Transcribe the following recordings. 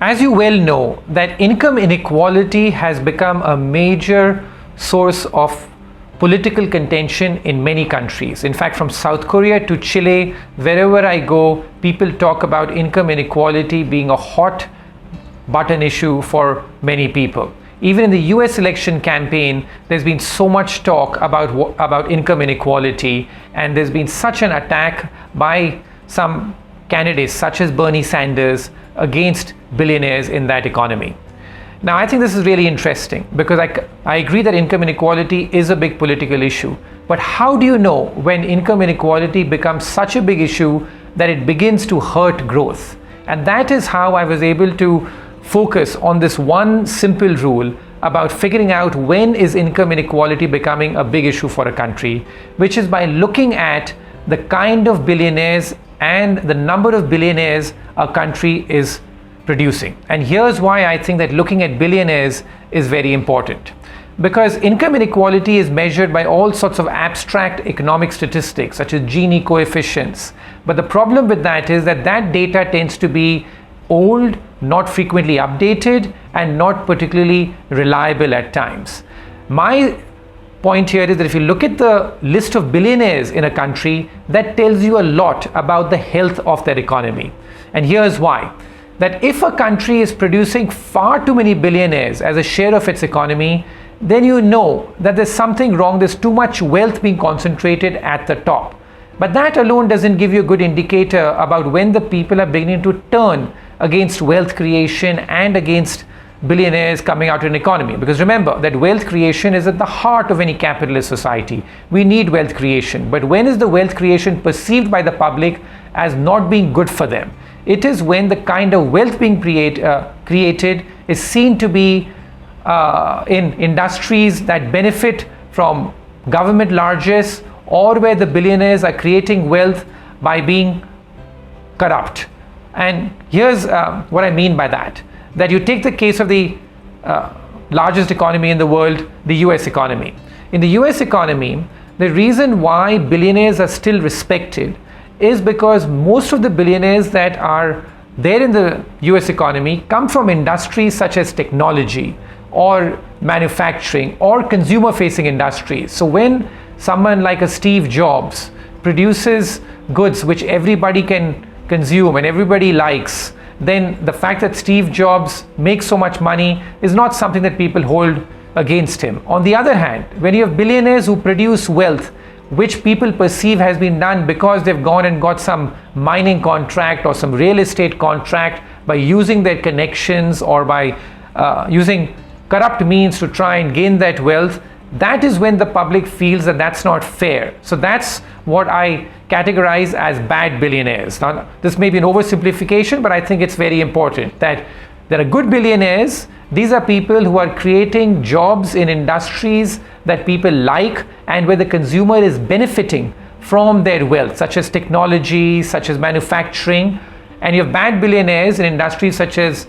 As you well know, that income inequality has become a major source of political contention in many countries. In fact, from South Korea to Chile, wherever I go, people talk about income inequality being a hot button issue for many people. Even in the US election campaign, there's been so much talk about income inequality, and there's been such an attack by some candidates such as Bernie Sanders against billionaires in that economy. Now, I think this is really interesting because I agree that income inequality is a big political issue. But how do you know when income inequality becomes such a big issue that it begins to hurt growth? And that is how I was able to focus on this one simple rule about figuring out when is income inequality becoming a big issue for a country, which is by looking at the kind of billionaires and the number of billionaires a country is producing. And here's why I think that looking at billionaires is very important. Because income inequality is measured by all sorts of abstract economic statistics, such as Gini coefficients. But the problem with that is that that data tends to be old, not frequently updated, and not particularly reliable at times. My point here is that if you look at the list of billionaires in a country, that tells you a lot about the health of their economy. And here's why. That if a country is producing far too many billionaires as a share of its economy, then you know that there's something wrong. There's too much wealth being concentrated at the top. But that alone doesn't give you a good indicator about when the people are beginning to turn against wealth creation and against billionaires coming out in an economy. Because remember that wealth creation is at the heart of any capitalist society. We need wealth creation. But when is the wealth creation perceived by the public as not being good for them? It is when the kind of wealth being created is seen to be in industries that benefit from government largesse, or where the billionaires are creating wealth by being corrupt. And here's what I mean by that. That you take the case of the largest economy in the world, the US economy. In the US economy, the reason why billionaires are still respected is because most of the billionaires that are there in the US economy come from industries such as technology or manufacturing or consumer-facing industries. So when someone like a Steve Jobs produces goods which everybody can consume and everybody likes, then the fact that Steve Jobs makes so much money is not something that people hold against him. On the other hand, when you have billionaires who produce wealth which people perceive has been done because they've gone and got some mining contract or some real estate contract by using their connections or by using corrupt means to try and gain that wealth, that is when the public feels that that's not fair. So that's what I categorize as bad billionaires. Now, this may be an oversimplification, but I think it's very important that there are good billionaires. These are people who are creating jobs in industries that people like and where the consumer is benefiting from their wealth, such as technology, such as manufacturing. And you have bad billionaires in industries such as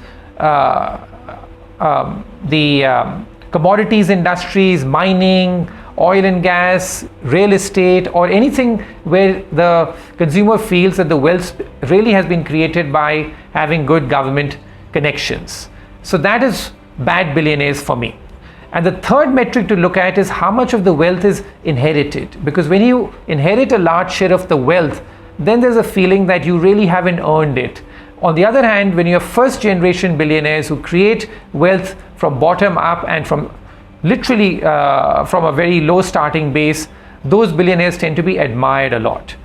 the commodities industries, mining, oil and gas, real estate, or anything where the consumer feels that the wealth really has been created by having good government connections. So that is bad billionaires for me. And the third metric to look at is how much of the wealth is inherited. Because when you inherit a large share of the wealth, then there's a feeling that you really haven't earned it. On the other hand, when you have first generation billionaires who create wealth from bottom up and from literally from a very low starting base, those billionaires tend to be admired a lot.